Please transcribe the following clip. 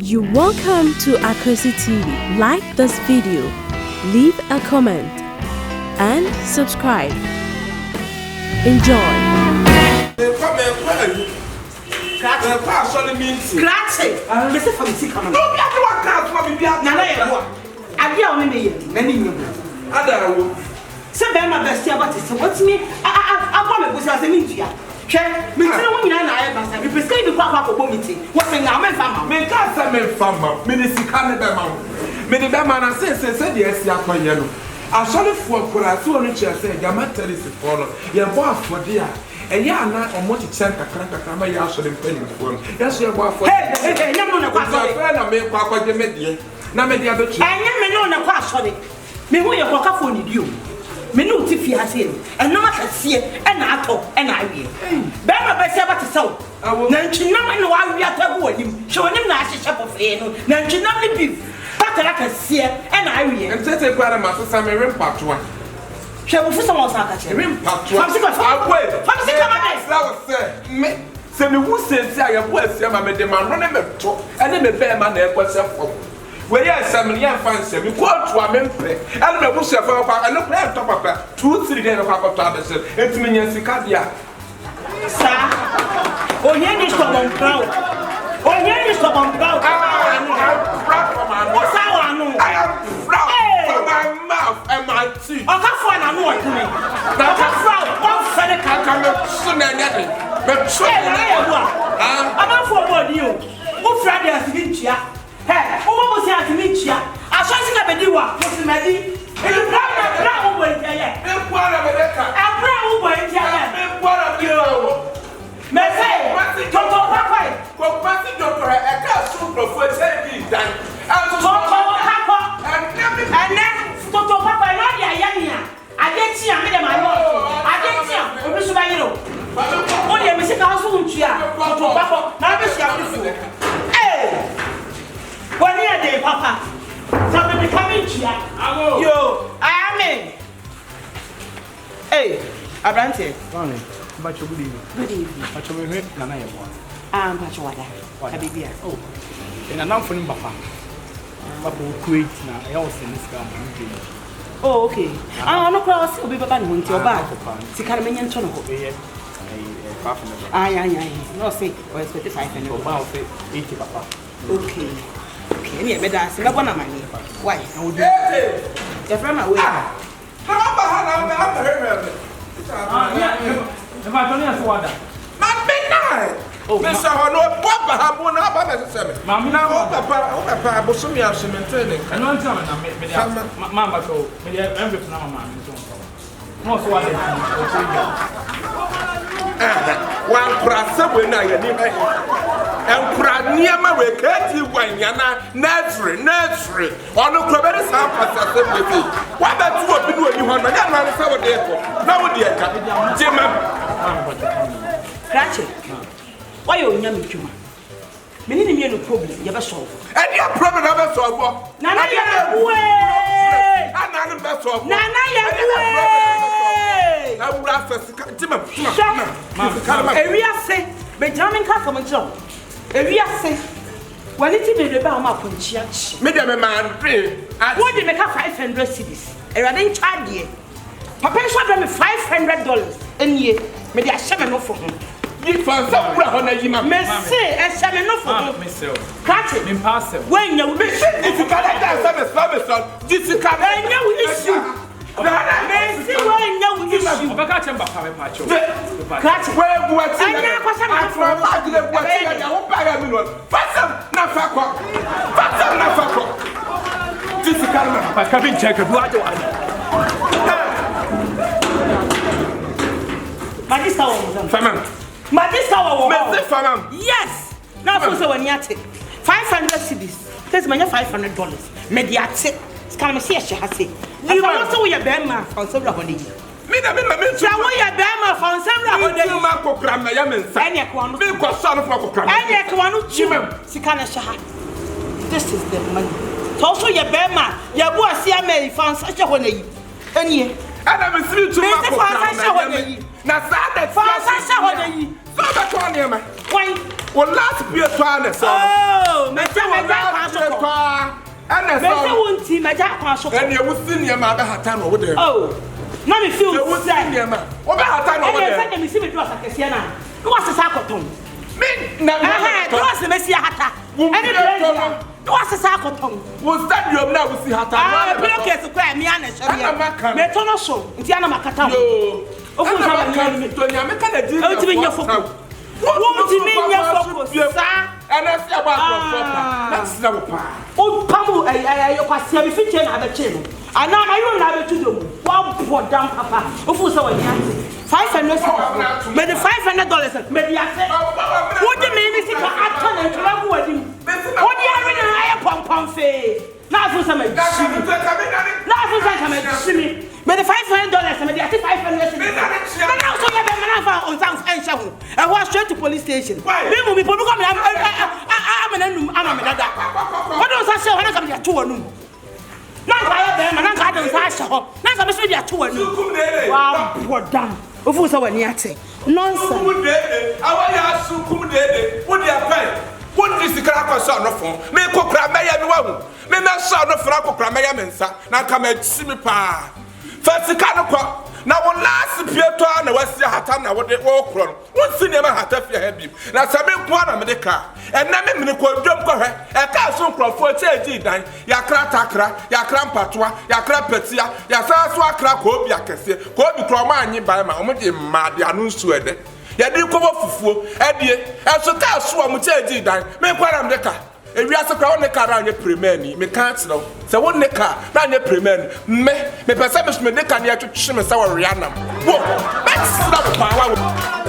You're welcome to Akosi TV. Like this video, leave a comment, and subscribe. Enjoy. Me tell when you na I basa. Me prescribe the kwa kwa meeting. What me na me fama. Me ka say me fama. Me ni sika ne be ma. Me ni be ma na say the esi akoye no. Asole fo kora so no che say jama terisi fo no. Ye bo afode a. Eya na omo che chen kakra ma ya asole mpani fo no. Ya so ye bo afode. Hey, nyam no na kwa asole. Na me kwa je me die. Na me dia be tu. Enya me no na kwa asole. Me hu ye kwa fo ni dio. Me no ti fi ase no eno akase e na ato e na awie be ma be se ba te saw na ntwinam ne wa awie atabu anim hwe onim na ahyehye pofee no na ntwinam ne bi patara kase e na awie entete kwara ma so sa me rempatoa hwe bo fuso mo sa ka che rempatoa famsi ka ma dai sa wo se me se me wu sensi a ye bo asia ma me de ma no ne me to ene me be ma na e kwase fo we ya samri ya fanse mi ko to amempe ene me bu shefa kwa ene ko ya to papa 2-3 dey no kwa to abese entimi nya sika dia sa onye ni so bon proud what sa wa no I am proud from my mouth and my teeth okafo na no odumi okafo one fere ka me so na nya de me so na ya bu a amafo body o wo fra dey asibitia hey, who was here to meet you? I saw you at the Diwa, Mr. Medi. And you brought a brown way here. A brown way here. Messay, Toto Papa, go pass it over a castle for 10 done. And then Toto Papa, not Yania. I get you, I made my lord. I get you, Mr. Mayo. Only a Mr. Council, Toto Papa, now this is hey. 1 year day, Papa. Somebody coming here. Yo, amen. Hey, Abrante. But you good evening. Good evening. But you will hit Nana. But you are there. Oh, and I'm for him, Papa. Papa will quit now. I also in this family. Oh, okay. I'm not cross. Will be Papa won't your back. Sicarmenian Tono. Aye. No, say, or 25 and about 80, Papa. Okay. Okay, me da se me bona mani. Why? I would do. The friend my way. If I don't answer what that. My midnight. Oh, Mr. Hono, Papa, I'm not about to say. Mamma, Papa, Bosumi, I'm cementing. And one time, Mamma told me, everything I'm a most what one crassa when I am and Praniama will catch you when Yana nursery on the Craveris House. What about you have been doing? You want to know what they're now, dear Jim. Ratchet. Why you young Juma? Many no problem, you ever solve. And your problem ever solved. Nana, way. I'm not best of Nana, I would ask Area say, Benjamin Castle John. Area say, when it is about my punch, Madam man, what did make up 500 cities? A running child year. Papa shot me $500 in year. Maybe I shall know for him. You found some brother, you must say, I shall know for myself. Catch it, impossible. When you wish, if you can let that son, this is coming, no issue. Yes. Now for so when you take 500 cities. That's my $500. Mediate. Can I say she has it? You also your bema from several holiday. Me na your bema from several holiday. You ma ko kram na ya men sa. Any kwanu. Me ko so no ko kram. Any kwanu chimem. Sikana shaha. This is the money. So also your bema, your boy see me from such a holiday. Any. And I'm sleep to ma ko kram. Na sa that from such a holiday. So that one here man. Why? Well last be a plan so. Oh, me tell me na me say won ti me ja kwa so and you will see near my hatan over there. Oh na me feel you will see near my over hatan over there. E say me see me do asakese na no was sa akoton me na do was me see hata any place do was sa akoton wo stadium na wo see hatan ah blockers kwa me ana hye me to no so nti ana makata yo o fu sa me to nya me kana di o ti me nya focus wo ti me nya focus sa ana si aba proper that's na wo pa o pamu ayo kwasia bi fiche na abeche no ana ayo na abetu do wa bodam papa o fu sa wa nya $500 me the $500 me the ase wo di me ni sika ata na ntwa go wadi wo di are na aye pom fe na fu sa me na fu sa me shimi me the $500 me the ate $500 me na so ya be me na fa on san ensha ho e ho straight to police station me mu mi podu come na num ama me dada what do say say when come ya to wonu na ka ya be me na ka don sa sha ho na ka be so ya to wonu wa bodam ofu sa wani ate nonsense sukum dede awaya sukum dede wo dia pai wo di sikara kwa so no fon me kokra me ya me wahu me na so no fra kokra me ya me nsa na ka me simi pa fa sika no kwa na wo last pieto na wasi hata na wo de wo kro no wo si ne ma hata fia ha bim na sa me kwa na me de ka enna me me ko dwom ko hwe e ka so nkrofo cheji dan ya kra takra ya kra mpatoa ya kra patia ya sa so akra ko obi akese ko obi kro ma anyi ban ma omo de ma de anu nsu ede ya di ko fufuo edie eso ka so omo cheji dan me kwa na me de ka ewiase kwa won ne ka ra anye premier ni me kan tno se won ne ka na anye premier me pese me de ka ne atwetwe me se wo rianam wo me sra pa wa